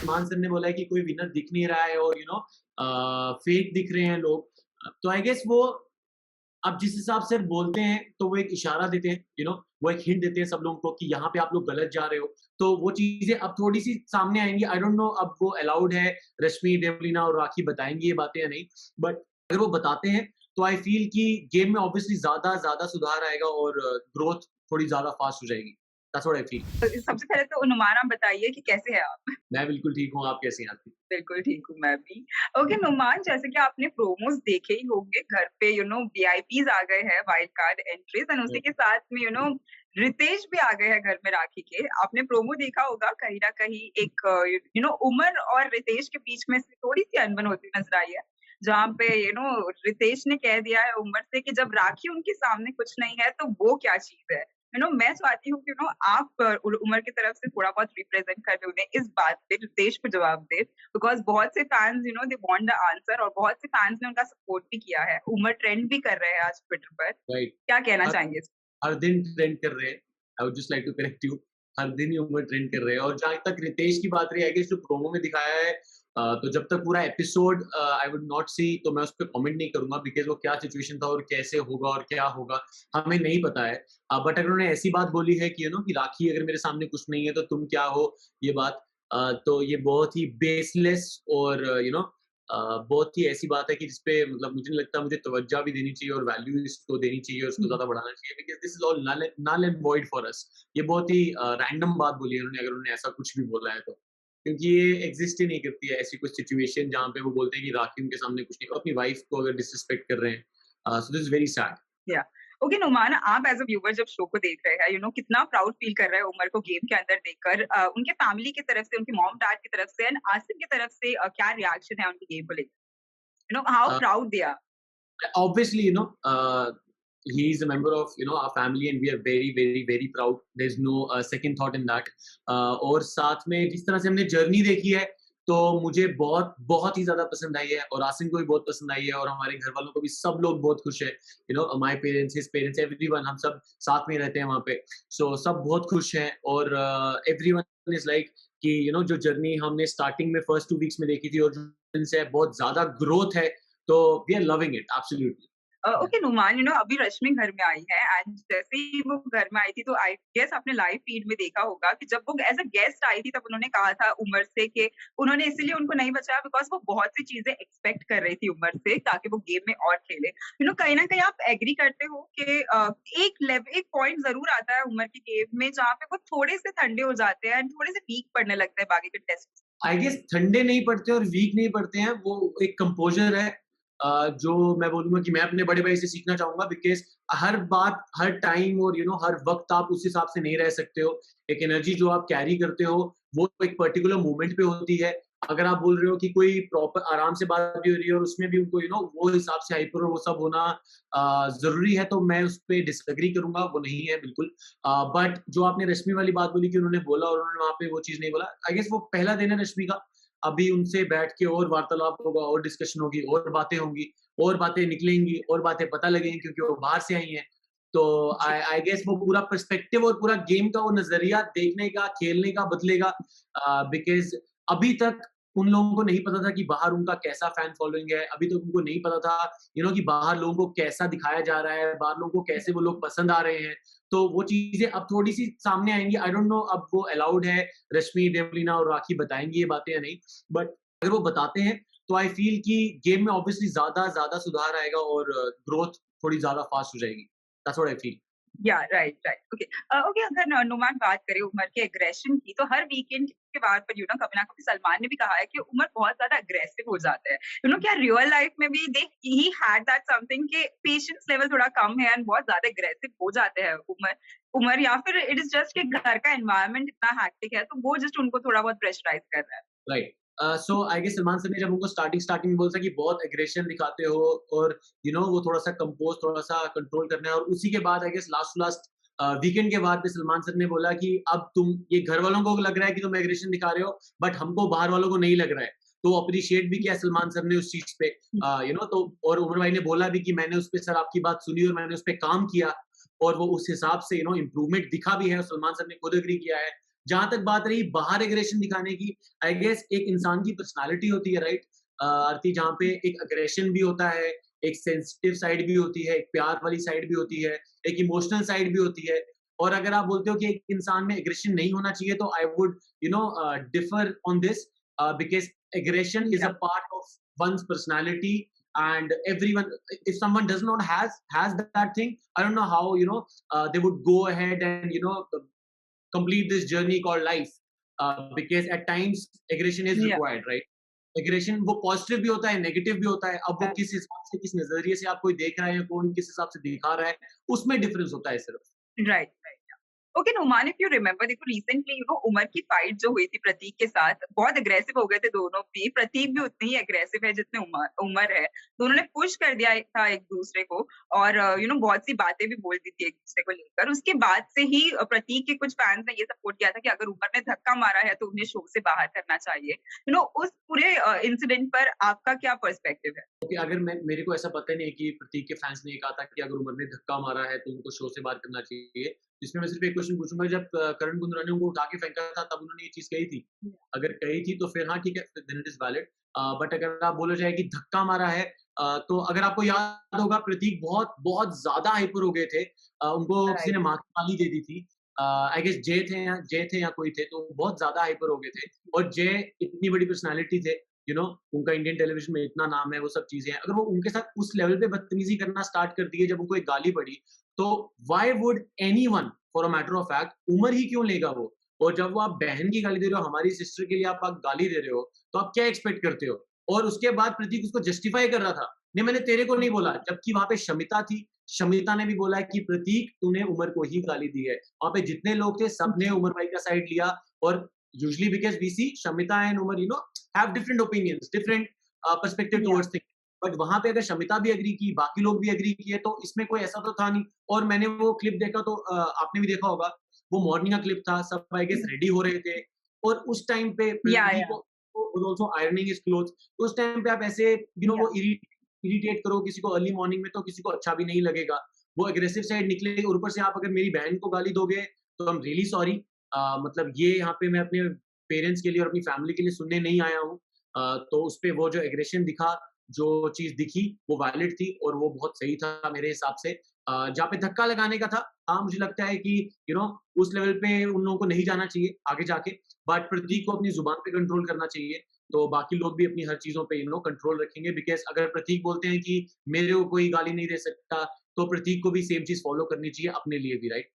Salman sir ने बोला है कि कोई विनर दिख नहीं रहा है और फेक दिख रहे हैं लोग। तो आई गेस वो अब जिस हिसाब से बोलते हैं तो वो एक इशारा देते हैं, वो एक हिंट देते हैं सब लोगों को कि यहाँ पे आप लोग गलत जा रहे हो। तो वो चीजें अब थोड़ी सी सामने आएंगी। आई डोंट नो अब वो अलाउड है, रश्मि देवलीना और राखी बताएंगी ये बातें या नहीं, बट अगर वो बताते हैं तो आई फील कि गेम में ऑब्वियसली ज्यादा ज्यादा सुधार आएगा और ग्रोथ थोड़ी ज्यादा फास्ट हो जाएगी। That's what I feel. सबसे पहले तो नुमान आप बताइए कि कैसे हैं आप? मैं बिल्कुल ठीक हूँ, आप कैसे हैं आरती? बिल्कुल ठीक हूँ मैं भी। ओके नुमान, जैसे कि आपने प्रोमोस देखे ही होंगे, घर पे वीआईपीज़ आ गए हैं, वाइल्ड कार्ड एंट्रीज़ एंड उसी के साथ में रितेश भी आ गए हैं घर में राखी के। आपने प्रोमो देखा होगा, कहीं न कहीं एक उमर और रितेश के बीच में से थोड़ी-सी अनबन होती नज़र आई है। जहाँ पे रितेश ने कह दिया है उमर से कि जब राखी उनके सामने कुछ नहीं है तो वो क्या चीज़ है? मैं चाहती हूँ कि आप उमर की तरफ से थोड़ा बहुत रिप्रेजेंट कर दें उन्हें इस बात पे, रितेश को जवाब दें। बिकॉज़ बहुत से fans they want the answer और बहुत से फैन्स ने उनका सपोर्ट भी किया है। उमर ट्रेंड भी कर रहे हैं आज ट्विटर पर। राइट। क्या कहना हर चाहेंगे इस हर दिन ट्रेंड कर रहे हैं। I would just like to correct you. हर दिन ही उम्र ट्रेंड कर रहे हैं और जहाँ तक रितेश की बात रही है, आई गेस जो प्रोमो में दिखाया है, तो जब तक पूरा एपिसोड आई वुड नॉट सी तो मैं उस पे कमेंट नहीं करूँगा बिकॉज़ वो क्या सिचुएशन था और कैसे होगा और क्या होगा, हमें नहीं पता है। बट अगर उन्होंने ऐसी बात बोली है कि कि राखी अगर मेरे सामने कुछ नहीं है तो तुम क्या हो, ये बात, तो ये बहुत ही बेसलेस और बहुत ही ऐसी बात है कि जिसपे मतलब मुझे नहीं लगता मुझे तवज्जो भी देनी चाहिए और वैल्यू इसको देनी चाहिए और उसको ज़्यादा बढ़ाना चाहिए because this is all null and void for us. ये बहुत ही रैंडम बात बोली है उन्होंने, अगर उन्होंने ऐसा कुछ भी बोला है तो। क्योंकि ये एग्ज़िस्ट ही नहीं करती है ऐसी कुछ सिचुएशन जहाँ पे वो बोलते हैं कि राखी उनके सामने कुछ नहीं, वो अपनी वाइफ़ को अगर डिसरिस्पेक्ट कर रहे हैं। So this is very sad. या ओके नुमान, आप एज़ अ व्यूअर जब शो को देख रहे हैं, कितना प्राउड फील कर रहे हैं उमर को गेम के अंदर देखकर? उनके फैमिली की तरफ से, उनकी मॉम-डैड की तरफ से एंड आसिफ की तरफ से क्या रिएक्शन है उनकी गेम को लेकर? How a proud they are? Obviously, he is a member of our family, and we are very, very, very proud. There's no second thought in that. और साथ में जिस तरह से हमने जर्नी देखी है, तो मुझे बहुत बहुत ही ज़्यादा पसंद आई है और आसिम को भी बहुत पसंद आई है और हमारे घर वालों को भी, सब लोग बहुत खुश है। My parents, his parents, everyone, हम सब साथ में रहते हैं वहाँ पे। सो सब बहुत खुश हैं और एवरीवन इज़ लाइक कि जो जर्नी हमने स्टार्टिंग में फर्स्ट 2 वीक्स में देखी थी और जो इनसे बहुत ज़्यादा ग्रोथ है, तो we are loving it absolutely. Okay Numan, अभी रश्मि घर में आई है एंड जैसे ही वो घर में आई थी तो आई गेस आपने लाइव फीड में देखा होगा कि जब वो एज़ अ गेस्ट आई थी तब उन्होंने कहा था उमर से कि उन्होंने इसीलिए उनको नहीं बचाया बिकॉज़ वो बहुत सी चीज़ें एक्सपेक्ट कर रही थी उमर से ताकि वो गेम में और खेले। कहीं न कहीं आप एग्री करते हो कि एक पॉइंट ज़रूर आता है उमर की गेम में जहाँ पे वो थोड़े से ठंडे हो जाते हैं एंड थोड़े से वीक पड़ने लगते हैं बाकी के टेस्ट। आई गेस ठंडे नहीं पड़ते और वीक नहीं पड़ते हैं, वो एक कंपोज़र है, जो मैं बोलूँगा कि मैं अपने बड़े भाई से सीखना चाहूँगा बिकॉज़ हर बात, हर टाइम और हर वक़्त आप उस हिसाब से नहीं रह सकते हो। एक एनर्जी जो आप कैरी करते हो, वो एक पर्टिकुलर मोमेंट पे होती है। अगर आप बोल रहे हो कि कोई प्रॉपर आराम से बात भी हो रही है और उसमें भी उनको वो हिसाब से हाइपर और वो सब होना ज़रूरी है, तो मैं उस पे डिसएग्री करूँगा, वो नहीं है बिल्कुल। बट जो आपने रश्मि वाली बात बोली कि उन्होंने बोला और उन्होंने वहाँ पे वो चीज़ नहीं बोला, आई गेस वो पहला दिन है रश्मि का। अभी उनसे बैठ के और वार्तालाप होगा और डिस्कशन होगी और बातें होंगी और बातें निकलेंगी और बातें पता लगेंगी क्योंकि वो बाहर से आई हैं। तो जी। आई आई गेस वो पूरा पर्सपेक्टिव और पूरा गेम का वो नज़रिया देखने का, खेलने का बदलेगा, बिकॉज़ अभी तक उन लोगों को नहीं पता था कि बाहर उनका कैसा फैन फॉलोइंग है। अभी तक उनको नहीं पता था कि बाहर लोगों को कैसा दिखाया जा रहा है, बाहर लोगों को कैसे वो लोग पसंद आ रहे हैं। तो वो चीज़ें अब थोड़ी-सी सामने आएँगी। आई डोंट नो अब वो अलाउड है, रश्मि, देवलीना और राखी बताएँगी ये बातें या नहीं। बट अगर वो बताते हैं, तो आई फ़ील कि गेम में ऑब्वियसली ज़्यादा ज़्यादा सुधार आएगा और ग्रोथ थोड़ी ज़्यादा फ़ास्ट हो जाएगी। That's what I feel. या राइट, राइट। ओके। ओके, अगर नुमान बात करें उमर के एग्रेशन की, तो हर वीकेंड के बाद पर कभी ना कभी सलमान ने भी कहा है कि उमर बहुत ज़्यादा अग्रेसिव हो जाता है। क्या रियल लाइफ में भी दे ही हैड दैट समथिंग कि पेशेंस लेवल थोड़ा कम है एंड बहुत ज़्यादा अग्रेसिव हो जाते हैं उमर उमर या फिर इट इज़ जस्ट कि घर का एनवायरनमेंट इतना हेक्टिक है, तो वो जस्ट उनको थोड़ा बहुत प्रेशराइज़ कर रहा है? Right. So I guess Salman sir ने जब उनको स्टार्टिंग स्टार्टिंग में बोला था कि बहुत एग्रेशन दिखाते हो और वो थोड़ा-सा कंपोज़, थोड़ा-सा कंट्रोल करना है और उसी के बाद I guess last to last weekend के बाद पे सलमान सर ने बोला कि अब तुम ये घर वालों को लग रहा है कि तुम एग्रेशन दिखा रहे हो, बट हमको बाहर वालों को नहीं लग रहा है। तो अप्रिशिएट भी किया सलमान सर ने उस चीज़ पे, तो और उमर भाई ने बोला भी कि मैंने उस पे सर आपकी बात सुनी और मैंने उस पे काम किया और वो उस हिसाब से इम्प्रूवमेंट दिखा भी है और सलमान सर ने खुद एग्री किया है। जहां तक बात रही बाहर एग्रेशन दिखाने की, आई गेस एक इंसान की पर्सनालिटी होती है, राइट आरती, जहाँ पे एक अग्रेशन भी होता है, एक सेंसिटिव साइड भी होती है, एक प्यार वाली साइड भी होती है, एक इमोशनल साइड भी होती है। और अगर आप बोलते हो कि एक इंसान में एग्रेशन नहीं होना चाहिए, तो I would differ on this, because aggression is या a part of one's personality, and everyone, if someone does not has that thing, I don't know how they would go ahead and complete this journey called life, because at times aggression is या required, right? Aggression वो positive भी होता है, negative भी होता है। अब वो किस हिसाब से, किस नजरिए से आप कोई देख रहा है, कौन किस हिसाब से दिखा रहा है, उसमें डिफरेंस होता है सिर्फ। Right, right. Okay Numan, if you remember, देखो रिसेंटली उमर की फाइट जो हुई थी प्रतीक के साथ, बहुत अग्रेसिव हो गए थे दोनों भी। प्रतीक भी उतने ही अग्रेसिव है जितने उमर है। दोनों ने पुश कर दिया था एक दूसरे को, और बहुत सी बातें भी बोल दी थी एक दूसरे को लेकर। उसके बाद से ही प्रतीक के कुछ फैंस ने ये सपोर्ट किया था कि अगर उमर ने धक्का मारा है तो उन्हें शो से बाहर करना चाहिए। उस पूरे इंसिडेंट पर आपका क्या पर्सपेक्टिव है? कि अगर मेरे को ऐसा पता नहीं है कि प्रतीक के फैंस ने ये कहा था कि अगर उमर ने धक्का मारा है तो उनको शो से बाहर करना चाहिए। इसमें मैं सिर्फ एक क्वेश्चन पूछूंगा, जब करण बुंद्रा ने उनको उठा के फेंका था तब उन्होंने ये चीज कही थी? अगर कही थी तो फिर हाँ ठीक है, then it is valid. But अगर आप बोला जाए कि धक्का मारा है, तो अगर आपको याद होगा प्रतीक बहुत बहुत ज्यादा हाइपर हो गए थे। उनको किसी ने राइट। माँ की गाली दे दी थी। आई गेस जय थे या कोई थे, तो बहुत ज्यादा हाइपर हो गए थे। और जय इतनी बड़ी पर्सनैलिटी थे, उनका इंडियन टेलीविजन में इतना नाम है, वो सब चीजें हैं। अगर वो उनके साथ उस लेवल पे बदतमीजी करना स्टार्ट कर दिए जब उनको एक गाली पड़ी, तो why would anyone, for a matter of fact, Umar ही क्यों लेगा वो? और जब वो आप बहन की गाली दे रहे हो, हमारी सिस्टर के लिए आप गाली दे रहे हो, तो आप क्या एक्सपेक्ट करते हो? और उसके बाद प्रतीक उसको जस्टिफाई कर रहा था, नहीं मैंने तेरे को नहीं बोला, जबकि वहां पे शमिता थी। शमिता ने भी बोला है कि प्रतीक तूने उमर को ही गाली दी है। वहां पे जितने लोग थे सबने उमर भाई का साइड लिया। और usually because we see Shamita and Umar have different opinions, different perspective या towards things. बट वहां पे अगर शमिता भी एग्री की, बाकी लोग भी एग्री किए, तो इसमें कोई ऐसा तो था नहीं। और मैंने वो क्लिप देखा, तो आपने भी देखा होगा, वो मॉर्निंग का क्लिप था, सब आई गेस रेडी हो रहे थे। और उस टाइम पे प्रतीक या को ऑल्सो आयरनिंग हिज क्लोथ्स। तो उस टाइम पे आप ऐसे या वो इरिटेट करो किसी को अर्ली मॉर्निंग में, तो किसी को अच्छा भी नहीं लगेगा। वो अग्रेसिव साइड निकले, और ऊपर से आप अगर मेरी बहन को गाली दोगे, तो आई एम रियली सॉरी। मतलब ये यहाँ पे मैं अपने पेरेंट्स के लिए और अपनी फैमिली के लिए सुनने नहीं आया हूँ। तो उसपे वो जो एग्रेशन दिखा, जो चीज़ दिखी, वो वैलिड थी और वो बहुत सही था मेरे हिसाब से। जहाँ पे धक्का लगाने का था, हाँ, मुझे लगता है कि उस लेवल पे उन लोगों को नहीं जाना चाहिए आगे जाके। बट प्रतीक को अपनी ज़ुबान पे कंट्रोल करना चाहिए, तो बाकी लोग भी अपनी हर चीज़ों पे कंट्रोल रखेंगे। बिकॉज़ अगर प्रतीक बोलते हैं कि मेरे को कोई गाली नहीं दे सकता, तो प्रतीक को भी सेम चीज़ फ़ॉलो करनी चाहिए अपने लिए भी, राइट?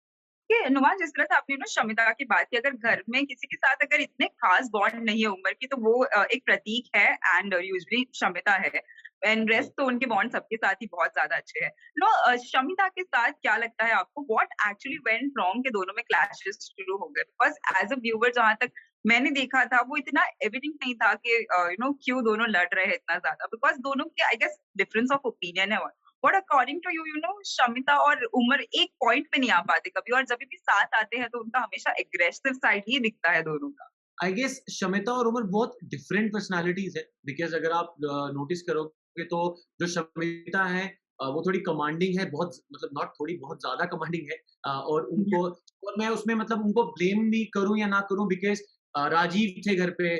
कि नुमान, जिस तरह से आपने शमिता की बात की, अगर घर में किसी के साथ अगर इतने खास बॉन्ड नहीं है उम्र की, तो वो एक प्रतीक है एंड यूजुअली शमिता है। एंड रेस्ट तो उनके बॉन्ड सबके साथ ही बहुत ज्यादा अच्छे हैं। शमिता के साथ क्या लगता है आपको, व्हाट एक्चुअली वेंट रॉन्ग के दोनों में क्लैशेस शुरू हो गए? बिकॉज एज अ व्यूअर जहां तक मैंने देखा था, वो इतना एविडेंट नहीं था कि क्यों दोनों लड़ रहे हैं इतना ज्यादा, बिकॉज दोनों के I guess difference of opinion है। बट अकॉर्डिंग टू शमिता और उमर एक पॉइंट पे नहीं आ पाते कभी, और जब भी साथ आते हैं तो उनका हमेशा एग्रेसिव साइड ही दिखता है दोनों का। आई गेस शमिता और उमर बहुत डिफरेंट पर्सनालिटीज है। बिकॉज अगर आप नोटिस करोगे, तो जो शमिता है, वो थोड़ी कमांडिंग है, बहुत मतलब नॉट थोड़ी, बहुत ज्यादा कमांडिंग है। और उनको, और मैं उसमें मतलब उनको ब्लेम भी करूं या ना करूं, बिकॉज राजीव थे घर पे,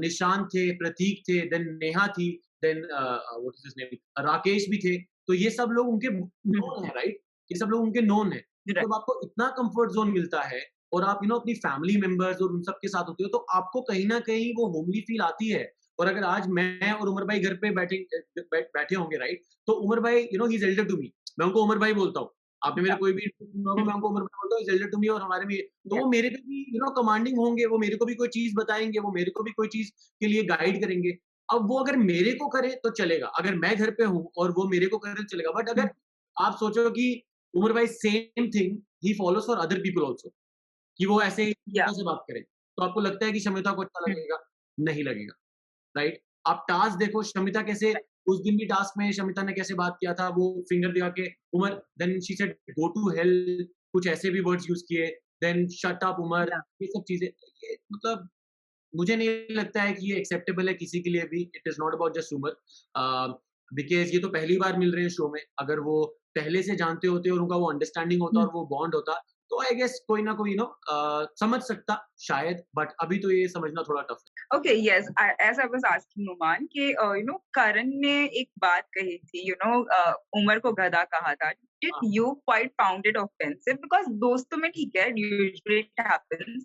निशांत थे, प्रतीक थे, देन नेहा थी, then what is his name, Rakesh भी थे। तो ये सब लोग उनके नोन है, राइट? ये सब लोग उनके नोन है। राइट। जब आपको इतना कंफर्ट जोन मिलता है, और आप अपनी फैमिली मेंबर्स और उन सब के साथ होते हो, तो आपको कहीं न कहीं वो होमली फील आती है। और अगर आज मैं और उमर भाई घर पे बैठे होंगे, राइट? तो उमर भाई he is elder to me, मैं उनको उमर भाई बोलता हूँ। आपने मेरा कोई भी इंटरव्यू सुना होगा, मैं उनको उमर भाई बोलता हूँ, he is elder to me. और हमारे में तो वो मेरे पे भी कमांडिंग होंगे, वो मेरे को भी कोई चीज़ बताएँगे, वो मेरे को भी कोई चीज़ के लिए गाइड करेंगे। अब वो अगर मेरे को करे तो चलेगा, अगर मैं घर पे हूँ और वो मेरे को करे तो चलेगा। बट अगर आप सोचो कि उमर भाई same thing he follows for other people also, कि वो ऐसे ही या से बात करें, तो आपको लगता है कि शमिता को अच्छा लगेगा? नहीं लगेगा, राइट? आप टास्क देखो, शमिता कैसे, उस दिन भी टास्क में शमिता ने कैसे बात किया था, वो फिंगर दिखा के, Umar, then she said go to hell, कुछ ऐसे भी वर्ड्स यूज़ किए, देन शट अप उमर, ये सब चीज़ें, ये मतलब मुझे नहीं लगता है कि ये एक्सेप्टेबल है किसी के लिए भी। It is not about just Umar, because ये तो पहली बार मिल रहे हैं शो में। अगर वो पहले से जानते होते और उनका वो अंडरस्टैंडिंग होता और वो बॉन्ड होता, तो आई गेस कोई ना कोई समझ सकता शायद, बट अभी तो ये समझना थोड़ा टफ है। Okay, yes. As I was asking Numan कि करण ने एक बात कही थी, उमर को गधा कहा था. Did हाँ, you quite found it offensive? Because दोस्तों में ठीक है, usually it happens.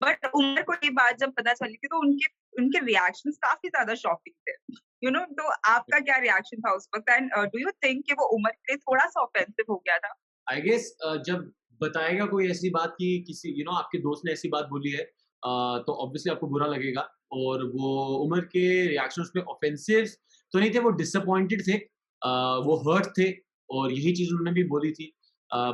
But Umar को ये बात जब पता चली थी तो उनके उनके रिएक्शंस काफी ज्यादा शॉकिंग थे. तो आपका क्या रिएक्शन था उस वक्त? एंड डू यू थिंक कि वो उमर के लिए थोड़ा सा ऑफेंसिव हो गया था? आई गेस जब बताएगा कोई ऐसी बात कि किसी आपके दोस्त ने ऐसी बात बोली है, तो ऑब्वियसली आपको बुरा लगेगा। और वो उमर के रिएक्शंस में ऑफेंसिव तो नहीं थे, वो डिसअपॉइंटेड थे, वो हर्ट थे, और यही चीज उन्होंने भी बोली थी।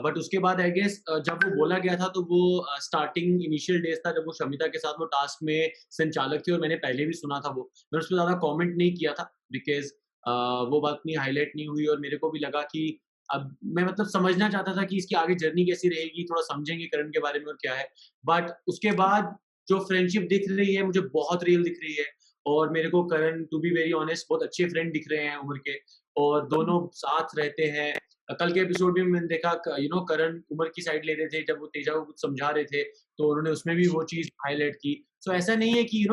बट उसके बाद आई गेस जब वो बोला गया था तो वो स्टार्टिंग इनिशियल डेज था जब वो शमिता के साथ वो टास्क में संचालक थे, और मैंने पहले भी सुना था वो, मैं उस पर ज्यादा कमेंट नहीं किया था बिकॉज वो बात नहीं हाईलाइट नहीं हुई, और मेरे को भी लगा कि अब मैं समझना चाहता था कि इसकी आगे जर्नी कैसी रहेगी, थोड़ा समझेंगे करण के बारे में और क्या है। बट उसके बाद जो फ्रेंडशिप दिख रही है मुझे बहुत रियल दिख रही है, और मेरे को current to be very honest बहुत अच्छे फ्रेंड दिख रहे हैं उम्र के, और दोनों साथ रहते हैं। कल के एपिसोड में मैंने देखा करण उमर की साइड ले रहे थे जब वो तेजा को कुछ समझा रहे थे, तो उन्होंने उसमें भी वो चीज हाईलाइट की। सो ऐसा नहीं है कि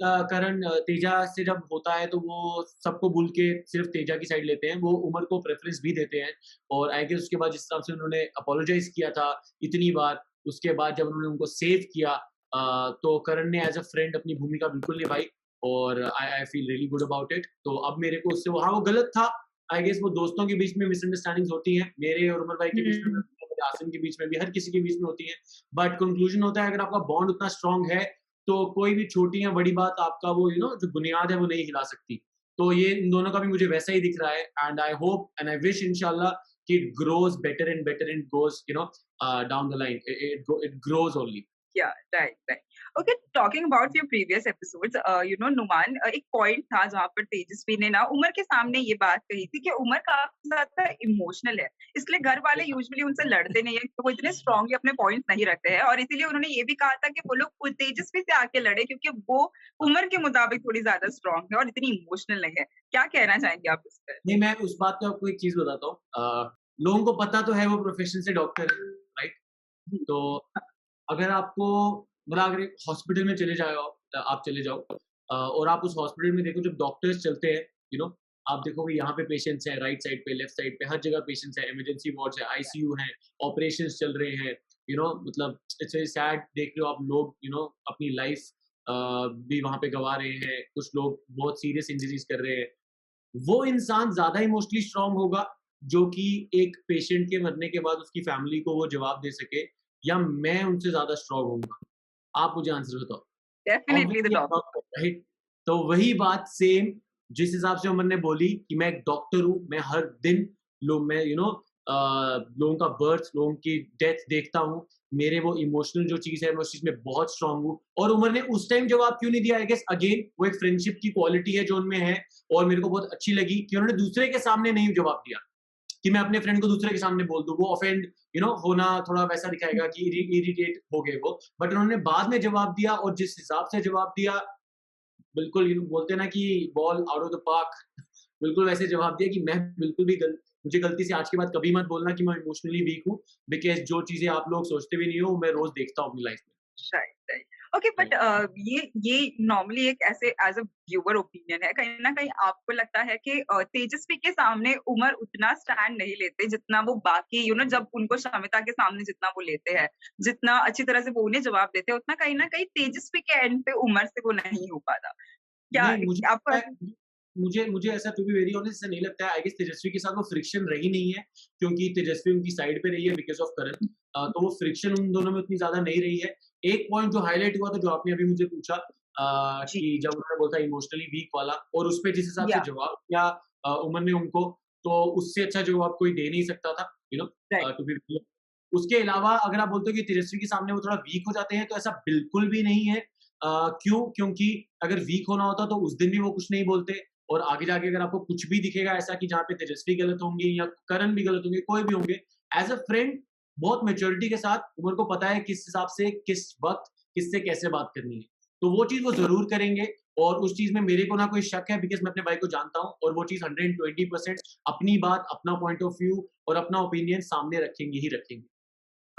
करण तेजा से जब होता है तो वो सबको भूल के सिर्फ तेजा की साइड लेते हैं, वो उमर को प्रेफरेंस भी देते हैं। और आई गेस उसके बाद जिस हिसाब से उन्होंने अपोलोजाइज किया था इतनी बार, उसके बाद जब उन्होंने उनको सेव किया, तो करण ने एज अ फ्रेंड अपनी भूमिका बिल्कुल निभाई, और I I feel really good about it. तो अब मेरे को उससे हाँ वो गलत था, आई गेस वो दोस्तों के बीच में मिसअंडरस्टैंडिंग्स होती हैं, मेरे और उमर भाई के बीच में भी हम्म. होती हैं, मेरे आसिम के बीच में भी, हर किसी के बीच में होती है। बट कंक्लूजन होता है अगर आपका बॉन्ड उतना स्ट्रांग है तो कोई भी छोटी या बड़ी बात आपका वो जो बुनियाद है वो नहीं हिला सकती। तो ये इन दोनों का भी मुझे वैसा ही दिख रहा है, and I hope and I wish इंशाल्लाह कि it grows better and goes down the line, it grows only. Yeah, right, right. Okay, talking about your previous episodes, Numan, एक पॉइंट था जहाँ पर तेजस्वी ने ना उमर के सामने ये बात कही थी कि उमर काफी ज्यादा इमोशनल है, इसलिए घर वाले यूजुअली उनसे लड़ते नहीं है, वो इतने स्ट्रांगली अपने पॉइंट नहीं रखते हैं, और इसीलिए उन्होंने ये भी कहा था कि वो लोग तेजस्वी से आके लड़े क्योंकि वो उमर के मुताबिक थोड़ी ज्यादा स्ट्रांग है और इतनी इमोशनल नहीं है. क्या कहना चाहेंगे आप इस पर? नहीं, मैं उस बात पे आपको एक चीज बताता हूँ, लोगों को पता तो है वो प्रोफेशन से डॉक्टर है, राइट? तो अगर आपको अगर एक हॉस्पिटल में चले जाओ, आप चले जाओ, और आप उस हॉस्पिटल में देखो जब डॉक्टर्स चलते हैं, आप देखोगे यहाँ पे पेशेंट्स हैं, राइट साइड पे, लेफ्ट साइड पे, हर जगह पेशेंट्स हैं, इमरजेंसी वार्ड्स है, आईसीयू है, ऑपरेशंस चल रहे हैं, इट्स वेरी सैड, देख रहे हो आप लोग, अपनी लाइफ भी वहाँ पे गवा रहे हैं, कुछ लोग बहुत सीरियस इंजरीज कर रहे हैं। वो इंसान ज्यादा इमोशनली स्ट्रांग होगा जो कि एक पेशेंट के मरने के बाद उसकी फैमिली को वो जवाब दे सके, या मैं उनसे ज्यादा स्ट्रांग होऊंगा? आप मुझे आंसर बताओ। Definitely the obviously doctor. Right. तो वही बात सेम जिस हिसाब से उमर ने बोली कि मैं एक डॉक्टर हूँ, मैं हर दिन लोग मैं लोगों का बर्थ, लोगों की डेथ देखता हूँ, मेरे वो इमोशनल जो चीज है मैं उस चीज में बहुत स्ट्रांग हूँ। और उमर ने उस टाइम जवाब क्यों नहीं दिया? आई गेस अगेन वो एक फ्रेंडशिप की क्वालिटी है जो उनमें है, और मेरे को बहुत अच्छी लगी कि उन्होंने दूसरे के सामने नहीं जवाब दिया कि मैं अपने फ्रेंड को दूसरे के सामने बोल दूं, वो ऑफेंड होना थोड़ा वैसा दिखाएगा कि इरिटेट हो गए वो। बट उन्होंने बाद में जवाब दिया, और जिस हिसाब से जवाब दिया, बिल्कुल बोलते हैं ना कि ball out of the park, बिल्कुल वैसे जवाब दिया कि मैं बिल्कुल भी मुझे गलती से आज के बाद कभी मत बोलना कि मैं इमोशनली वीक हूँ, बिकॉज़ जो चीज़ें आप लोग सोचते भी नहीं हो, मैं रोज़ देखता हूँ अपनी लाइफ में। Right, right. Okay, but right. ये नॉर्मली एक ऐसे एज अ व्यूअर ओपिनियन है, कहीं ना कहीं आपको लगता है कि तेजस्वी के सामने उमर उतना स्टैंड नहीं लेते जितना वो बाकी जब उनको शमिता के सामने जितना वो लेते हैं, जितना अच्छी तरह से वो उन्हें जवाब देते हैं, उतना कहीं ना कहीं तेजस्वी के एंड पे उमर से वो नहीं हो पाता. क्या नहीं, मुझे आपको लगता ऐसा? है मुझे मुझे ऐसा टू बी वेरी ऑनेस्ट ऐसा नहीं लगता है। आई गेस तेजस्वी के साथ वो फ्रिक्शन रही नहीं है, क्योंकि तेजस्वी उनकी साइड पे रही है बिकॉज़ ऑफ करण। तो वो फ्रिक्शन उन दोनों में उतनी ज़्यादा नहीं रही है। एक पॉइंट जो हाइलाइट हुआ था, जो आपने अभी मुझे पूछा, जी. कि जब उन्होंने बोला इमोशनली वीक वाला, और उसपे जिस हिसाब से या. जवाब दिया उमर ने उनको, तो उससे अच्छा जवाब कोई दे नहीं सकता था, राइट. To be. उसके अलावा अगर आप बोलते हो कि तेजस्वी के सामने वो थोड़ा वीक हो जाते हैं, तो ऐसा बिल्कुल भी नहीं है। क्यों? क्योंकि अगर वीक होना होता तो उस दिन भी वो कुछ नहीं बोलते, और आगे जाके अगर आपको कुछ भी दिखेगा ऐसा कि जहाँ पे तेजस्वी गलत होंगे या करण भी गलत होंगे, कोई भी होंगे, एज़ अ फ्रेंड बहुत मैच्योरिटी के साथ उमर को पता है किस हिसाब से, किस वक़्त, किससे कैसे बात करनी है। तो वो चीज़ वो ज़रूर करेंगे, और उस चीज़ में मेरे को ना कोई शक है, बिकॉज़ मैं अपने भाई को जानता हूँ, और वो चीज़ 120% अपनी बात, अपना पॉइंट ऑफ व्यू और अपना ओपिनियन सामने रखेंगे ही रखेंगे।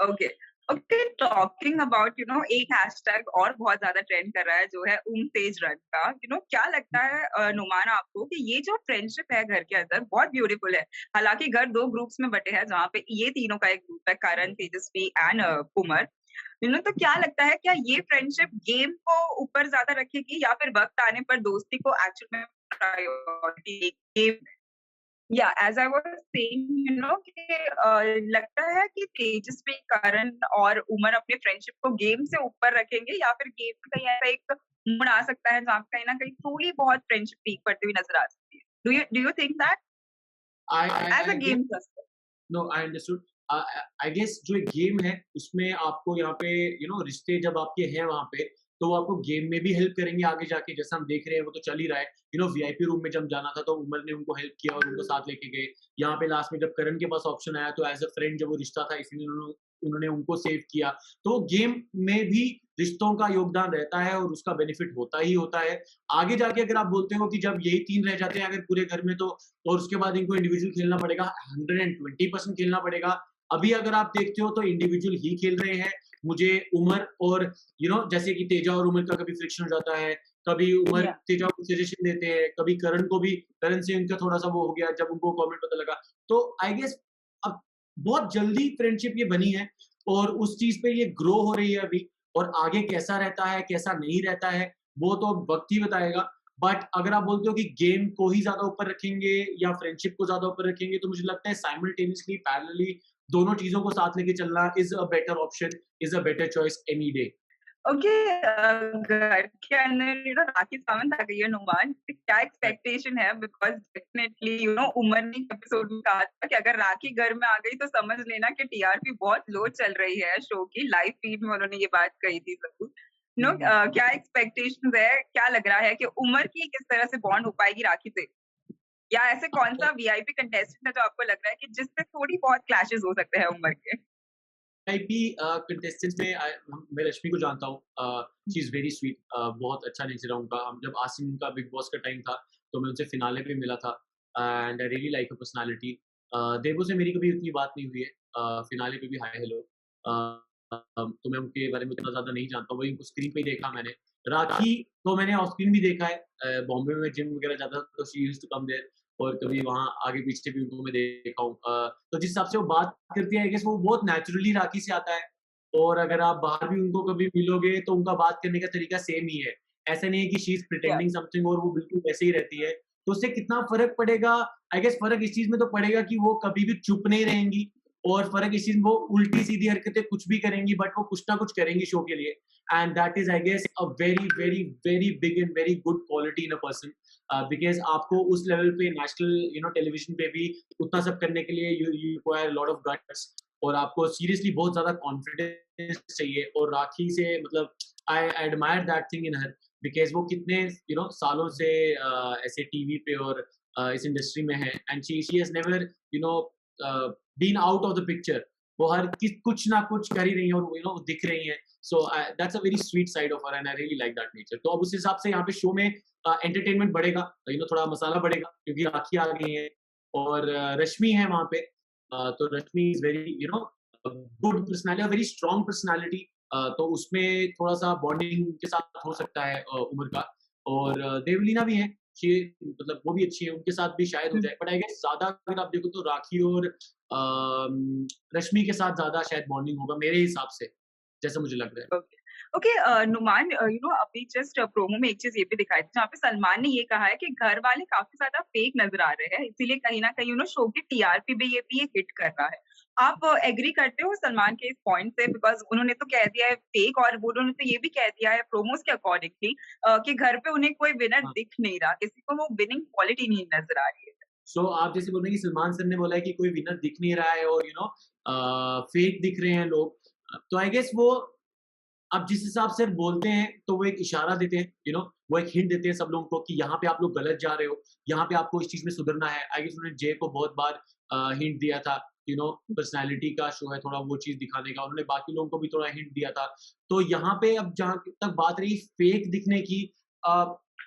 ओके. ओके, टॉकिंग अबाउट एक हैशटैग और बहुत ज़्यादा ट्रेंड कर रहा है जो है तेज रन का। क्या लगता है नुमान आपको कि ये जो फ्रेंडशिप है घर के अंदर बहुत ब्यूटीफुल है। हालाँकि घर 2 ग्रुप्स में बँटे हैं जहाँ पे ये तीनों का एक ग्रुप है करण, तेजस्वी एंड कुमर। तो क्या लगता है क्या ये फ्रेंडशिप गेम को ऊपर ज़्यादा रखेगी या फिर वक़्त आने पर दोस्ती को एक्चुअल में प्रायोरिटी गेम या एज़ आई वाज़ सेइंग कि लगता है कि तेजस्वी, करण और उमर अपने फ्रेंडशिप को गेम से ऊपर रखेंगे या फिर गेम में कहीं ऐसा एक मोड़ आ सकता है जहाँ पे कहीं न कहीं थोड़ी बहुत फ्रेंडशिप पीक करती हुई नज़र आ सकती है। Do you think that as a I game person? No I understood. I guess जो एक गेम है उसमें आपको यहाँ पे रिश्ते जब आपके हैं वहाँ पे तो वो आपको गेम में भी हेल्प करेंगे आगे जाके, जैसा हम देख रहे हैं वो तो चल ही रहा है। वीआईपी रूम में जब जाना था तो उमर ने उनको हेल्प किया और उनको साथ लेके गए। यहाँ पे लास्ट में जब करण के पास ऑप्शन आया तो एज अ फ्रेंड जब वो रिश्ता था इसलिए उन्होंने उन्होंने उनको सेव किया। तो गेम में भी रिश्तों का योगदान रहता है और उसका बेनिफिट होता ही होता है। आगे जाके अगर आप बोलते हो कि जब यही तीन रह जाते हैं अगर पूरे घर में तो और उसके बाद इनको इंडिविजुअल खेलना पड़ेगा, 120% खेलना पड़ेगा। अभी अगर आप देखते हो तो इंडिविजुअल ही खेल रहे हैं। मुझे उमर और जैसे कि तेजा और उमर का कभी फ्रिक्शन हो जाता है, कभी उमर या तेजा को सजेशन देते हैं, कभी करण को भी करण से उनका थोड़ा-सा वो हो गया जब उनको कमेंट पता लगा। तो आई गेस अब बहुत जल्दी फ्रेंडशिप ये बनी है और उस चीज़ पे ये ग्रो हो रही है अभी और आगे कैसा रहता है, कैसा नहीं रहता है, वो तो वक़्त ही बताएगा। बट अगर आप बोलते हो कि गेम को ही ज़्यादा ऊपर रखेंगे या फ्रेंडशिप को ज़्यादा ऊपर रखेंगे, तो मुझे लगता है साइमल्टेनियसली पैरेलली दोनों चीज़ों को साथ लेके चलना is a better option, is a better choice any day. Okay, घर के अंदर राखी सावंत आ गई है नुमान, क्या राइट। एक्सपेक्टेशन है? बिकॉज़ डेफिनिटली उमर ने एक एपिसोड में कहा था कि अगर राखी घर में आ गई तो समझ लेना कि टीआरपी बहुत लो चल रही है शो की। लाइव फीड में उन्होंने ये बात कही थी सबको। हुँ, हुँ। क्या एक्सपेक्टेशंस है? क्या लग रहा है कि उमर की किस तरह से बॉन्ड हो पाएगी राखी से? या ऐसे कौन-सा वीआईपी कंटेस्टेंट है जो आपको लग रहा है कि जिससे थोड़ी बहुत क्लैशेस हो सकते हैं उमर के? आईपी कंटेस्टेंट्स में मैं रश्मि को जानता हूँ। She is very sweet. बहुत अच्छा नेचर है उनका। हम जब आसिम का बिग बॉस का टाइम था, तो मैं उनसे फिनाले पे मिला था and I really like her personality. देवो से मेरी कभी उतनी बात नहीं हुई है। फिनाले पे भी हाय हेलो। तो मैं उनके बारे में उतना ज़्यादा नहीं जानता हूँ, वही उनको स्क्रीन पे ही देखा मैंने। राखी को मैंने ऑफ स्क्रीन भी देखा है। बॉम्बे में जिम वगैरह जाता था तो she used to come there और कभी वहाँ आगे-पीछे भी उनको मैं देखा हूँ। तो जिस हिसाब से वो बात करती है आई गेस वो बहुत नेचुरली राखी से आता है और अगर आप बाहर भी उनको कभी मिलोगे तो उनका बात करने का तरीका सेम ही है। ऐसा नहीं है कि शी इज़ या प्रिटेंडिंग समथिंग और वो बिल्कुल वैसे ही रहती है। तो उससे कितना फ़र्क पड़ेगा? आई गेस फ़र्क इस चीज़ में तो पड़ेगा कि वो कभी भी चुप नहीं रहेंगी और फ़र्क इस चीज़ में वो उल्टी-सीधी हरकतें कुछ भी करेंगी बट वो कुछ ना कुछ करेंगी शो के लिए and that is I guess a very, very, very big and very good quality in a person. Because आपको उस लेवल पे नेशनल टेलीविज़न पे भी उतना सब करने के लिए you you require lot of guts और आपको सीरियसली बहुत ज़्यादा कॉन्फिडेंस चाहिए और राखी से मतलब I admire that thing in her because वो कितने सालों से ऐसे टीवी पे और इस इंडस्ट्री में है and she has never you know been out of the picture. वो हर किस कुछ ना कुछ कर ही रही हैं और दिख रही हैं। So that's a very sweet side of her and I really like that nature. तो अब उस हिसाब से यहाँ पे शो में एंटरटेनमेंट बढ़ेगा, थोड़ा मसाला बढ़ेगा क्योंकि राखी आ गई है और रश्मि है वहाँ पे। तो Rashmi is very good personality, very strong personality. तो उसमें थोड़ा-सा बॉन्डिंग के साथ हो सकता है उमर का और देवलीना भी है, शी मतलब वो भी अच्छी है, उनके साथ भी शायद हो हुँ। जाए। बट आई गेस ज़्यादा अगर आप देखो तो राखी और रश्मि के साथ ज़्यादा शायद बॉन्डिंग होगा मेरे हिसाब से, जैसा मुझे लग रहा है। ओके। ओके, नुमान अभी जस्ट प्रोमो में एक चीज़ ये भी दिखाई थी जहाँ पे सलमान ने ये कहा है कि घर वाले काफ़ी ज़्यादा फेक नज़र आ रहे हैं, इसीलिए कहीं न कहीं शो की टीआरपी भी ये हिट कर रहा है। आप एग्री करते हो सलमान के इस पॉइंट से? बिकॉज़ उन्होंने तो कह दिया है फेक और वो उन्होंने तो ये भी कह दिया है प्रोमोस के अकॉर्डिंगली कि घर पे उन्हें कोई विनर हाँ, दिख नहीं रहा, किसी को वो विनिंग क्वालिटी नहीं नज़र आ रही है। सो आप जैसे बोल रहे हैं कि सलमान सर ने बोला है कि कोई विनर दिख नहीं रहा है और फेक दिख रहे हैं लोग। तो आई गेस वो अब जिस हिसाब से बोलते हैं, तो वो एक इशारा देते हैं, वो एक हिंट देते हैं सब लोगों को कि यहाँ पे आप लोग गलत जा रहे हो, यहाँ पे आपको इस चीज़ में सुधरना है। आई गेस उन्होंने जय को बहुत बार हिंट दिया था, पर्सनैलिटी का शो है थोड़ा वो चीज़ दिखाने का, उन्होंने बाकी लोगों को भी थोड़ा हिंट दिया था। तो यहाँ पे अब जहाँ तक बात रही फेक दिखने की, अ,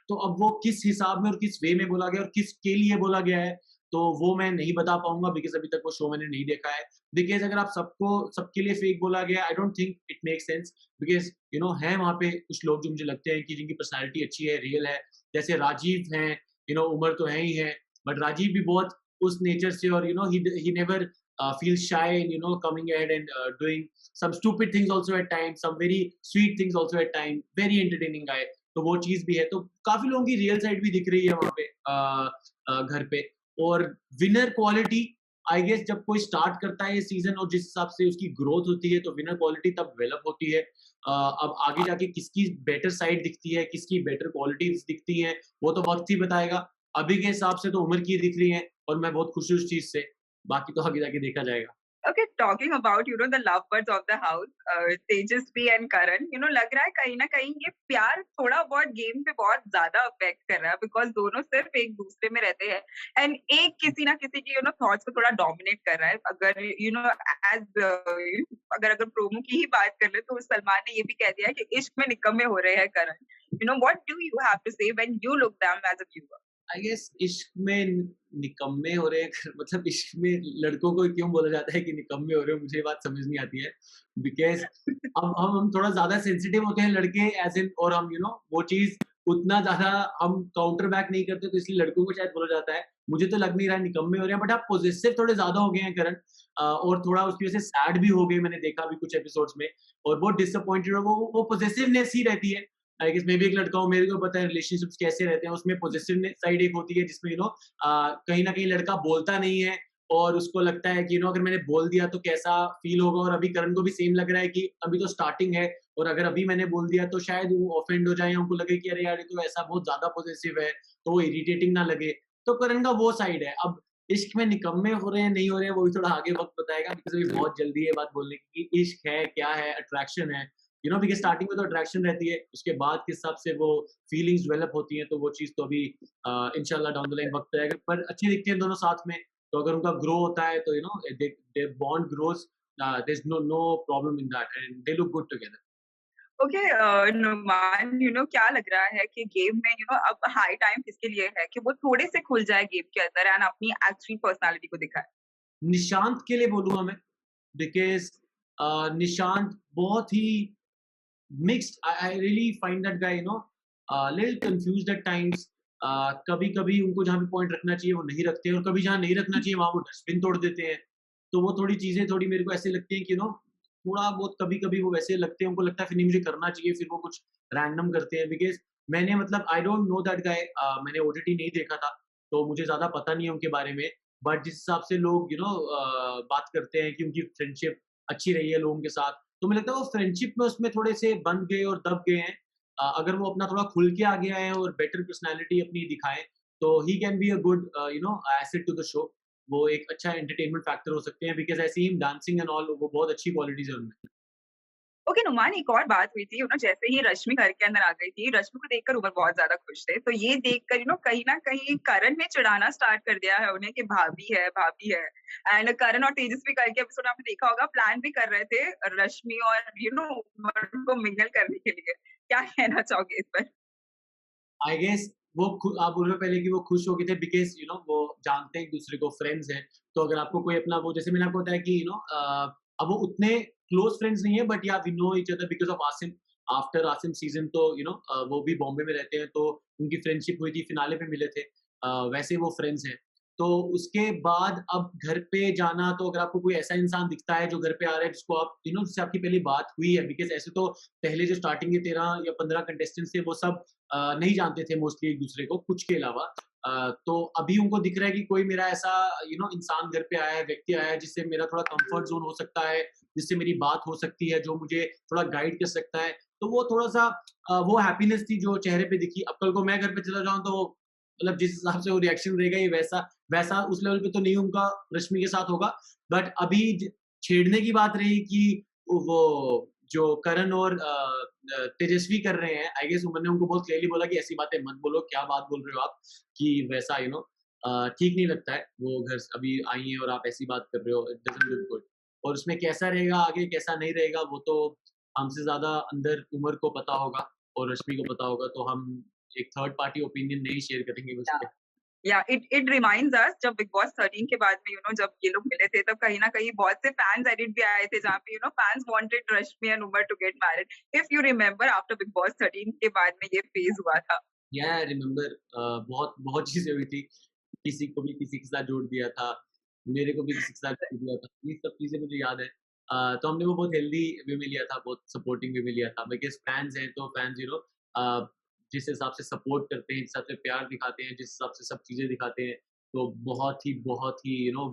तो अब वो किस हिसाब में और किस वे में बोला गया और किसके लिए बोला गया है, तो वो मैं नहीं बता पाऊंगा बिकॉज अभी तक वो शो मैंने नहीं देखा है। बिकॉज अगर आप सबको सबके लिए फेक बोला गया, I don't think it make sense. Because है वहाँ पे कुछ लोग जो मुझे लगते हैं कि जिनकी पर्सनैलिटी अच्छी है, रियल है, जैसे राजीव हैं, उमर तो है ही है, बट राजीव भी बहुत उस नेचर से, और ही नेवर फील शाई in coming ahead and doing some stupid things also at times, some very sweet things also at times, very entertaining guy। तो वो चीज भी है, तो काफी लोगों की रियल साइड भी दिख रही है वहाँ पे घर पे। और विनर क्वालिटी, आई गेस जब कोई स्टार्ट करता है ये सीजन और जिस हिसाब से उसकी ग्रोथ होती है, तो विनर क्वालिटी तब डेवलप होती है। अब आगे जाके किसकी बेटर साइड दिखती है, किसकी बेटर क्वालिटीज दिखती हैं, वो तो वक्त ही बताएगा। अभी के हिसाब से तो उम्र की दिख रही है, और मैं बहुत खुश हूँ उस चीज से। बाकी तो आगे जाके देखा जाएगा। Okay, talking about the lovebirds of the house, Tejasswi and Karan, लग रहा है कहीं ना कहीं ये प्यार थोड़ा बहुत गेम पे बहुत ज्यादा अफेक्ट कर रहा है, बिकॉज दोनों सिर्फ एक दूसरे में रहते हैं एंड एक किसी ना किसी की थॉट्स को थोड़ा डोमिनेट कर रहा है। अगर एज अगर अगर प्रोमो की ही बात कर ले तो सलमान ने ये भी कह दिया है कि इश्क में निकम्मे हो रहे हैं Karan. What do you have to say when you look them as a viewer? I guess इश्क में निकम्मे हो रहे हैं मतलब इश्क में लड़कों को क्यों बोला जाता है कि निकम्मे हो रहे हो, मुझे ये बात समझ नहीं आती है। बिकॉज अब हम थोड़ा ज्यादा सेंसिटिव होते हैं लड़के, एज इन, और हम वो चीज उतना ज्यादा हम काउंटर बैक नहीं करते, तो इसलिए लड़कों को शायद बोला जाता है। मुझे तो लग नहीं रहा है निकम्मे हो रहे हैं, बट आप पॉजिटिव थोड़े ज्यादा हो गए हैं करण, और थोड़ा उसकी वजह से सैड भी हो गए, मैंने देखा अभी कुछ एपिसोड्स में, और बहुत डिसअपॉइंटेड। वो पॉजिटिवनेस ही रहती है। आई गेस मैं भी एक लड़का हूँ, मेरे को पता है रिलेशनशिप्स कैसे रहते हैं, उसमें पॉजिटिव साइड एक होती है जिसमें कहीं ना कहीं लड़का बोलता नहीं है, और उसको लगता है कि अगर मैंने बोल दिया तो कैसा फील होगा। और अभी करण को भी सेम लग रहा है कि अभी तो स्टार्टिंग है, और अगर अभी मैंने बोल दिया तो शायद वो ऑफेंड हो जाए, उनको लगे कि अरे यार ये तो ऐसा बहुत ज्यादा पॉजिटिव है, तो वो इरिटेटिंग ना लगे। तो करण का वो साइड है। अब इश्क में निकम्मे हो रहे हैं नहीं हो रहे हैं, वो भी थोड़ा आगे वक्त बताएगा, बिकॉज अभी बहुत जल्दी है बात बोलने की कि इश्क है क्या है, अट्रैक्शन है। बिकॉज स्टार्टिंग में तो अट्रैक्शन रहती है, उसके बाद किस हिसाब से वो फीलिंग्स डेवलप होती हैं, तो वो चीज तो अभी इंशाल्लाह डाउन द लाइन वक्त रहेगा। पर अच्छी दिखती है दोनों साथ में, तो अगर उनका ग्रो होता है तो they bond grows, there is no problem in that, and they look good together. Okay, Numan, क्या लग रहा है कि गेम में अब हाई टाइम किसके लिए है कि वो थोड़े से खुल जाए गेम के अंदर एंड अपनी एक्चुअल पर्सनालिटी को दिखाए? निशांत के लिए बोलूंगा मैं, बिकॉज निशांत बहुत ही mixed। I really find that guy little confused at times। कभी कभी उनको जहाँ पे पॉइंट रखना चाहिए वो नहीं रखते हैं, और कभी जहाँ नहीं रखना चाहिए वहां वो डस्टबिन तोड़ देते हैं। तो वो थोड़ी चीजें थोड़ी मेरे को ऐसे लगती हैं कि थोड़ा बहुत कभी कभी वो वैसे लगते हैं, उनको लगता है फिर नहीं मुझे करना चाहिए, फिर वो कुछ रैंडम करते हैं। बिकॉज मैंने मतलब I don't know that guy, मैंने ओटीटी नहीं देखा था, तो मुझे ज्यादा पता नहीं है उनके बारे में। बट जिस हिसाब से लोग बात करते हैं कि उनकी फ्रेंडशिप अच्छी रही है लोगों के साथ, तो मुझे लगता है वो फ्रेंडशिप में उसमें थोड़े से बंध गए और दब गए हैं। अगर वो अपना थोड़ा खुल के आगे आए और बेटर पर्सनैलिटी अपनी दिखाएं, तो he can be a good asset to the show. वो एक अच्छा एंटरटेनमेंट फैक्टर हो सकते हैं, बिकॉज ऐसे ही डांसिंग एंड ऑल, वो बहुत अच्छी क्वालिटीज है उनमें। ओके नुमान, एक और बात हुई थी, जैसे ही रश्मि घर के अंदर आ गई थी, रश्मि को देखकर उमर बहुत ज्यादा खुश थे, तो ये देखकर कहीं ना कहीं करण ने चिढ़ाना स्टार्ट कर दिया है उन्हें कि भाभी है, भाभी है। एंड करण और तेजस्वी कल के एपिसोड आपने देखा होगा, प्लान भी कर रहे थे रश्मि और उमर को मिंगल करने के लिए। क्या कहना चाहोगे इस पर? आई गेस आप बोल रहे हो पहले कि वो खुश हो गए थे बिकॉज वो जानते हैं एक दूसरे को, फ्रेंड्स हैं। तो अगर आपको कोई अपना वो, जैसे मैंने आपको बताया कि अब वो उतने क्लोज फ्रेंड्स नहीं है, but yeah we know each other because of Asim. After Asim season तो वो भी बॉम्बे में रहते हैं, तो उनकी फ्रेंडशिप हुई थी, फिनाले पे मिले थे। वैसे वो फ्रेंड्स हैं। तो उसके बाद अब घर पे जाना, तो अगर आपको कोई ऐसा इंसान दिखता है जो घर पे आ रहा है, जिसको आप जिससे आपकी पहली बात हुई है, बिकॉज ऐसे तो पहले जो स्टार्टिंग के 13 या 15 कंटेस्टेंट्स थे वो सब नहीं जानते थे मोस्टली एक दूसरे को, कुछ के अलावा। तो अभी उनको दिख रहा है कि कोई मेरा ऐसा इंसान घर पे आया है, व्यक्ति आया है, जिससे मेरा थोड़ा कंफर्ट जोन हो सकता है, जिससे मेरी बात हो सकती है, जो मुझे थोड़ा गाइड कर सकता है। तो वो थोड़ा सा वो हैप्पीनेस थी जो चेहरे पे दिखी। अब कल को मैं घर पे चला जाऊं तो मतलब जिस हिसाब से वो रिएक्शन रहेगा, ये वैसा वैसा उस लेवल पे तो नहीं उनका रश्मि के साथ होगा। बट अभी छेड़ने की बात रही कि वो जो करण और तेजस्वी कर रहे हैं, आई गेस मैंने उनको बहुत क्लियरली बोला कि ऐसी बातें मत बोलो, क्या बात बोल रहे हो आप, कि वैसा ठीक नहीं लगता है। वो घर अभी आई है और आप ऐसी बात कर रहे हो, इट डजंट लुक गुड। और उसमें कैसा रहेगा आगे, कैसा नहीं रहेगा, वो तो हमसे ज्यादा अंदर उमर को पता होगा और रश्मि को पता होगा, तो हम एक थर्ड पार्टी ओपिनियन नहीं शेयर करेंगे उस पे। या इट रिमाइंड्स अस जब बिग बॉस 13 के बाद में जब ये लोग मिले थे, तब कहीं न कहीं बहुत से फैन्स एडिट भी आए थे, जहाँ पे fans wanted Rashmi and Umar to get married. If you remember after Bigg Boss 13 के बाद में ये फेज़ हुआ था। या आई रिमेंबर बहुत बहुत चीज़ें हुई थी। किसी को भी किसी के साथ जोड़ दिया था, मेरे को भी किसी के साथ जोड़ दिया था। ये सब चीज़ें मुझे याद है। तो हमने वो बहुत हेल्दी वे में लिया था, बहुत सपोर्टिंग वे में लिया था। बिकॉज़ फैन्स हैं तो फैन्स जिस हिसाब से सपोर्ट करते हैं, जिस हिसाब से प्यार दिखाते हैं, जिस हिसाब से सब चीज़ें दिखाते हैं, तो बहुत ही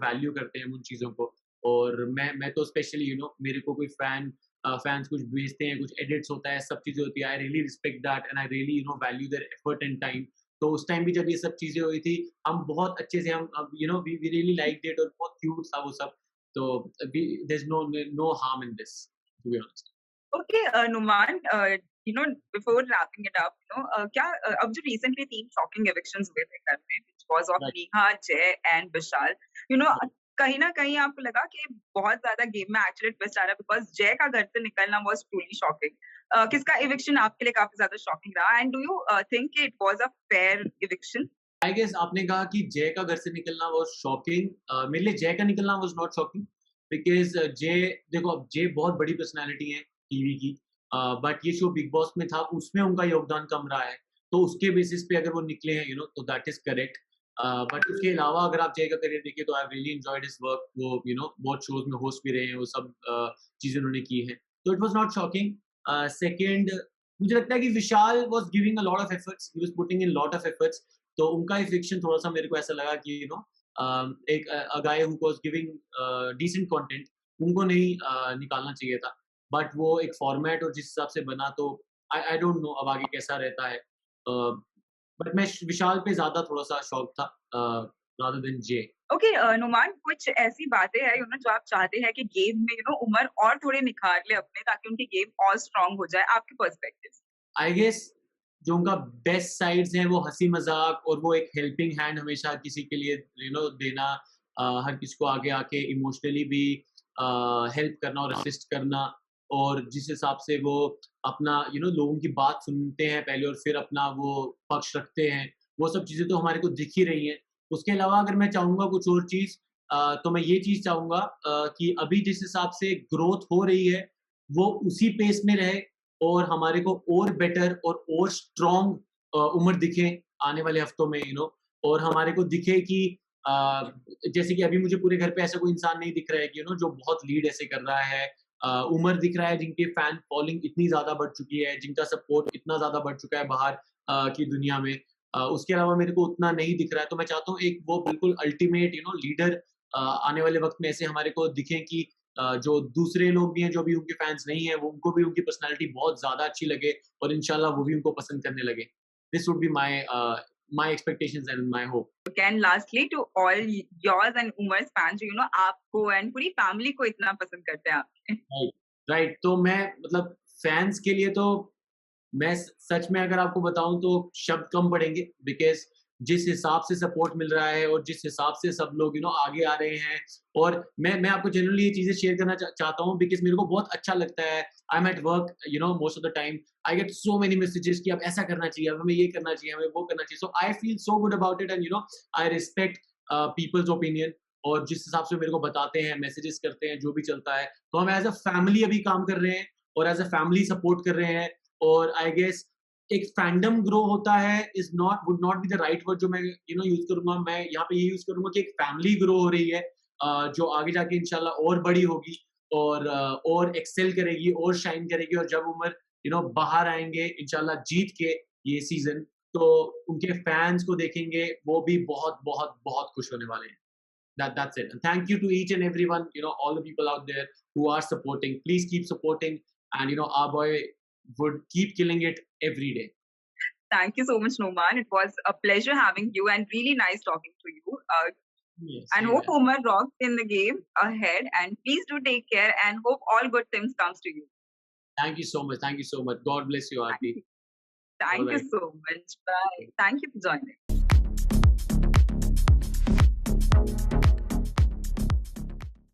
वैल्यू करते हैं उन चीज़ों को। और मैं तो स्पेशली मेरे को कोई फैन्स कुछ भेजते हैं, कुछ एडिट्स होता है, सब चीज़ें होती है। I really respect that and I really value their effort and time. तो उस टाइम भी जब ये सब चीज़ें हुई थी, हम बहुत अच्छे से हम अब वी रियली लाइक्ड इट और बहुत क्यूट था वो सब। तो we there is no harm in this to be honest. Okay Numan before wrapping it up क्या अब जो रिसेंटली 3 शॉकिंग एविक्शंस हुए थे घर में which was of right, Neha, Jay and Vishal, you know right. कहीं न कहीं आपको लगा कि बहुत ज़्यादा गेम में एक्चुअली ट्विस्ट आ रहा है बिकॉज़ जय का घर से निकलना वाज़ ट्रूली शॉकिंग। किसका एविक्शन आपके लिए काफ़ी ज़्यादा शॉकिंग रहा and do you think it was a fair eviction? I guess आपने कहा कि जय का घर से निकलना वाज़ शॉकिंग। मेरे लिए जय का निकलना वाज़ नॉट शॉकिंग बिकॉज़ जय देखो अब जय बहुत बड़ी पर्सनैलिटी है टीवी की। बट ये शो बिग बॉस में था, उसमें उनका योगदान कम रहा है। तो उसके बेसिस पे अगर वो निकले हैं तो दैट इज़ करेक्ट। बट उसके अलावा अगर आप जय का करियर देखें तो I have really enjoyed his work. वो बहुत शोज़ में होस्ट भी रहे हैं, वो सब चीज़ें उन्होंने की हैं। तो it was not shocking. Second मुझे लगता है कि Vishal was giving a lot of efforts, he was putting in lot of efforts. तो उनका इविक्शन थोड़ा-सा मेरे को ऐसा लगा कि एक अ गाय हू वाज़ गिविंग डिसेंट कंटेंट, उनको नहीं निकालना चाहिए था। बट वो एक फॉर्मेट और जिस हिसाब से बना तो आई डोंट नो अब आगे कैसा रहता है। बट मैं विशाल पे ज़्यादा थोड़ा-सा शॉक था रादर देन जे। ओके नुमान कुछ ऐसी बातें हैं जो आप चाहते हैं कि गेम में उमर और थोड़े निखार ले अपने ताकि उनकी गेम और स्ट्रांग हो जाए आपके पर्सपेक्टिव से? आई गेस जो उनका बेस्ट साइड्स हैं वो हँसी-मज़ाक और वो एक हेल्पिंग हैंड हमेशा किसी के लिए देना, हर किसी को आगे आके इमोशनली भी हेल्प करना और असिस्ट करना। और जिस हिसाब से वो अपना लोगों की बात सुनते हैं पहले और फिर अपना वो पक्ष रखते हैं, वो सब चीज़ें तो हमारे को दिख ही रही हैं। उसके अलावा अगर मैं चाहूँगा कुछ और चीज़, तो मैं ये चीज़ चाहूँगा कि अभी जिस हिसाब से ग्रोथ हो रही है, वो उसी पेस में रहे और हमारे को और बेटर और स्ट्रॉन्ग उम्र दिखे आने वाले हफ्तों में और हमारे को दिखे कि जैसे कि अभी मुझे पूरे घर पे ऐसा कोई इंसान नहीं दिख रहा है कि जो बहुत लीड ऐसे कर रहा है। उम्र दिख रहा है जिनके फैन फॉलोइंग इतनी ज़्यादा बढ़ चुकी है, जिनका सपोर्ट इतना ज़्यादा बढ़ चुका है बाहर की दुनिया में। उसके अलावा मेरे को उतना नहीं दिख रहा है, तो मैं चाहता हूँ एक वो बिल्कुल अल्टीमेट लीडर आने वाले वक़्त में ऐसे हमारे को दिखें कि जो दूसरे लोग भी हैं, जो भी उनके फैन्स नहीं हैं, वो उनको भी उनकी पर्सनैलिटी बहुत ज़्यादा अच्छी लगे और इंशाल्लाह वो भी उनको पसंद करने लगे। This would be my expectations and my hope. Can lastly to all yours and Umar's fans जो आपको एंड पूरी फैमिली को इतना पसंद करते हैं आपके। Right, right. तो मैं मतलब फैन्स के लिए तो मैं सच में अगर आपको बताऊँ तो शब्द कम पड़ेंगे बिकॉज़ जिस हिसाब से सपोर्ट मिल रहा है और जिस हिसाब से सब लोग आगे आ रहे हैं। और मैं आपको जेन्युइनली ये चीज़ें शेयर करना चाहता हूँ बिकॉज़ मेरे को बहुत अच्छा लगता है। I am at work most of the time I get so many messages कि अब ऐसा करना चाहिए, अब हमें ये करना चाहिए, हमें वो करना चाहिए। So I feel so good about it and I respect people's opinion. और जिस हिसाब से मेरे को बताते हैं, मैसेजेस करते हैं, जो भी चलता है, तो हम एज़ अ फैमिली अभी काम कर रहे हैं और एज़ अ फैमिली सपोर्ट कर रहे हैं। और आई गेस एक फैंडम ग्रो होता है is not would not be the right word जो मैं यूज़ करूँगा। मैं यहाँ पे ये यूज़ करूँगा कि एक फैमिली ग्रो हो रही है जो आगे जाके इंशाल्लाह और बड़ी होगी और एक्सेल करेगी और शाइन करेगी। और जब उमर बाहर आएँगे इंशाल्लाह जीत के ये सीज़न, तो उनके फैन्स को देखेंगे, वो भी बहुत खुश होने वाले हैं। That's it. And thank you to each and everyone, all the people out there who are supporting. Please keep supporting, and our boy would keep killing it every day. Thank you so much, Noman. It was a pleasure having you and really nice talking to you. Yes, And same hope here. Umar rocks in the game ahead. And please do take care and hope all good things comes to you. Thank you so much. Thank you so much. God bless you, Thank Aarti. you. All Thank you right. so much. Bye. Thank you for joining.